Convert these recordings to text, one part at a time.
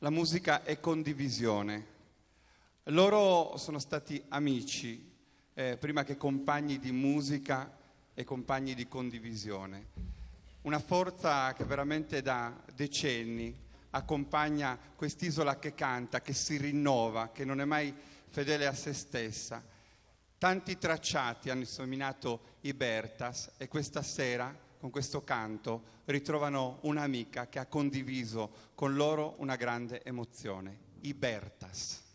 La musica è condivisione. Loro sono stati amici, prima che compagni di musica e compagni di condivisione. Una forza che veramente da decenni accompagna quest'isola che canta, che si rinnova, che non è mai fedele a se stessa. Tanti tracciati hanno seminato i Bertas e questa sera, con questo canto, ritrovano un'amica che ha condiviso con loro una grande emozione, i Bertas.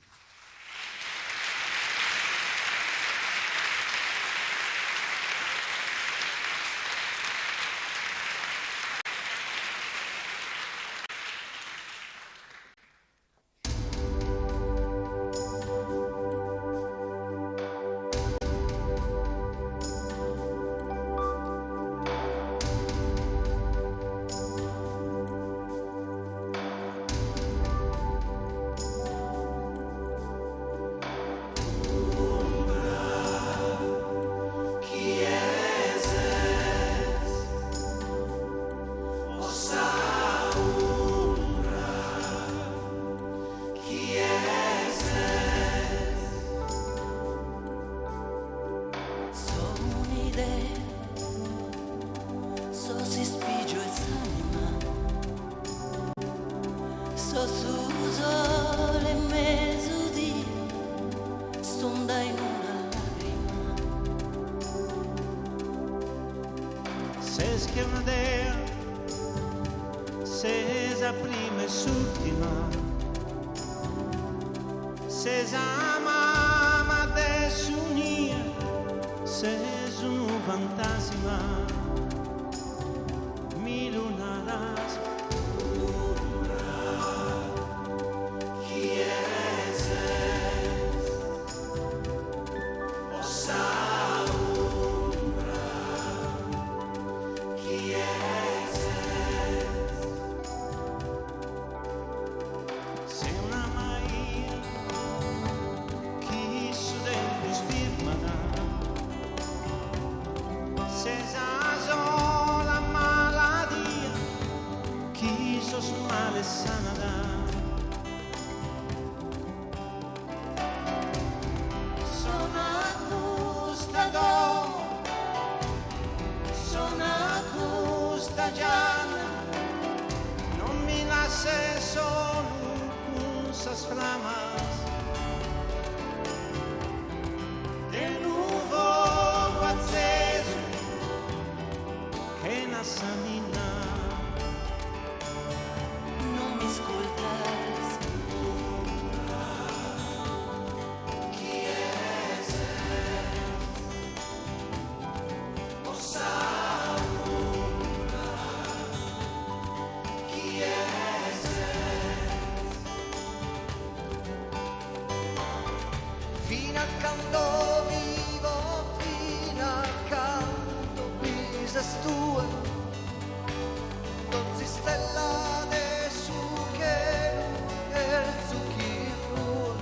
Ses che una dea, ses a prima e s'ultima, ses a mamma de s'unia, ses un fantasma, mi lunaras. Non mi lasce solo usas flamas del nuovo acceso che nassamina. Non mi ascoltas, chi è se? Fino a quando vivo, fino a quando dices tu, non si stella de su che el su chi fu.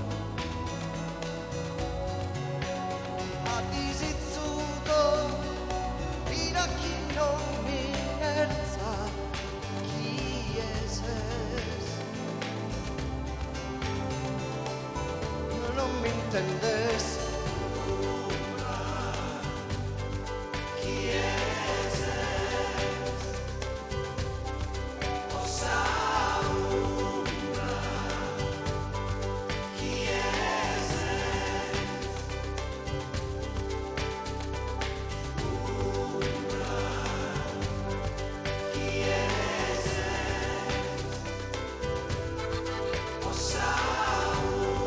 A disizzuto, fino a chi non mi erza, chi es? Non mi intendes. Chi es? Osa umbra. Chi es? Umbra. Chi es? Osa umbra.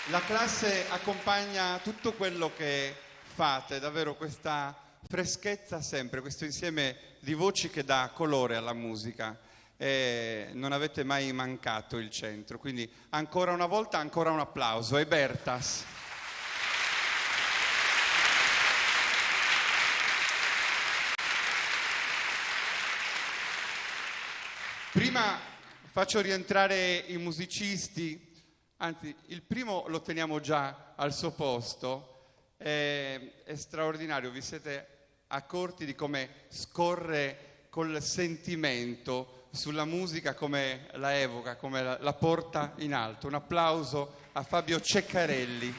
La classe accompagna tutto quello che fate, davvero questa freschezza sempre, questo insieme di voci che dà colore alla musica. E non avete mai mancato il centro, quindi ancora una volta ancora un applauso. E Bertas. Prima faccio rientrare i musicisti, anzi il primo lo teniamo già al suo posto, è straordinario, vi siete accorti di come scorre col sentimento sulla musica, come la evoca, come la porta in alto. Un applauso a Fabio Ceccarelli,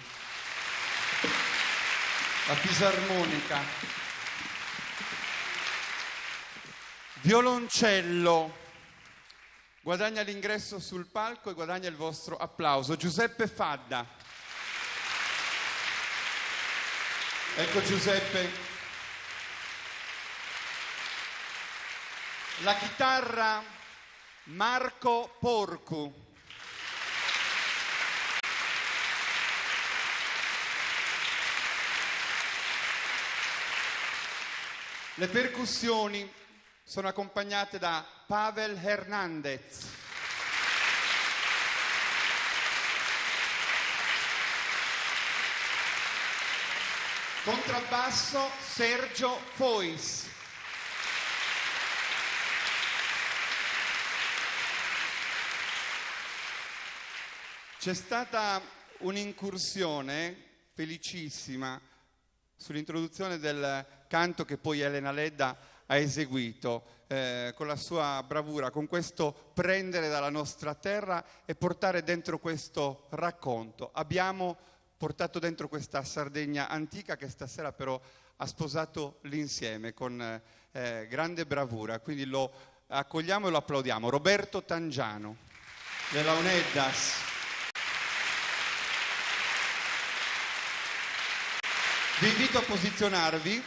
la fisarmonica, violoncello. Guadagna l'ingresso sul palco e guadagna il vostro applauso. Giuseppe Fadda. Ecco Giuseppe. La chitarra Marco Porcu. Le percussioni sono accompagnate da Pavel Hernandez. Contrabbasso Sergio Fois. C'è stata un'incursione felicissima sull'introduzione del canto che poi Elena Ledda ha eseguito con la sua bravura, con questo prendere dalla nostra terra e portare dentro questo racconto. Abbiamo portato dentro questa Sardegna antica che stasera però ha sposato l'insieme con grande bravura, quindi lo accogliamo e lo applaudiamo. Roberto Tangiano della Uneddas. Vi invito a posizionarvi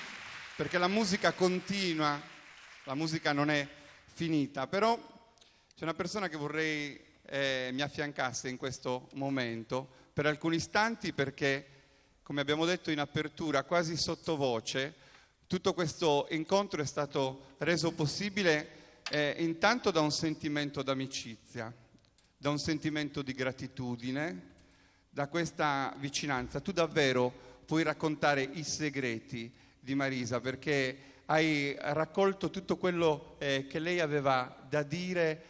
perché la musica continua, la musica non è finita, però c'è una persona che vorrei mi affiancasse in questo momento per alcuni istanti, perché come abbiamo detto in apertura, quasi sottovoce, tutto questo incontro è stato reso possibile intanto da un sentimento d'amicizia, da un sentimento di gratitudine, da questa vicinanza. Tu davvero puoi raccontare i segreti di Marisa, perché hai raccolto tutto quello che lei aveva da dire,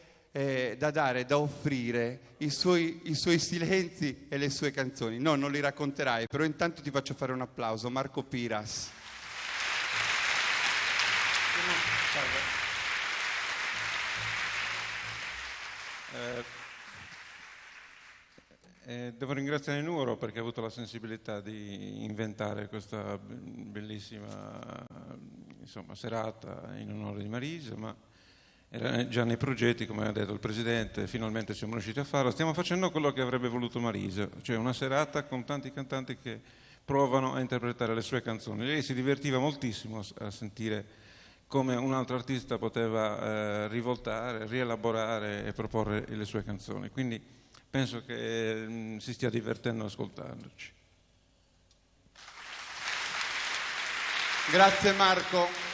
da dare, da offrire, i suoi silenzi e le sue canzoni. No, non li racconterai, però intanto ti faccio fare un applauso. Marco Piras. Devo ringraziare Nuoro perché ha avuto la sensibilità di inventare questa bellissima serata in onore di Marisa, ma era già nei progetti, come ha detto il Presidente, finalmente siamo riusciti a farlo. Stiamo facendo quello che avrebbe voluto Marisa, cioè una serata con tanti cantanti che provano a interpretare le sue canzoni. Lei si divertiva moltissimo a sentire come un altro artista poteva rivoltare, rielaborare e proporre le sue canzoni. Quindi penso che si stia divertendo ad ascoltarci. Grazie Marco.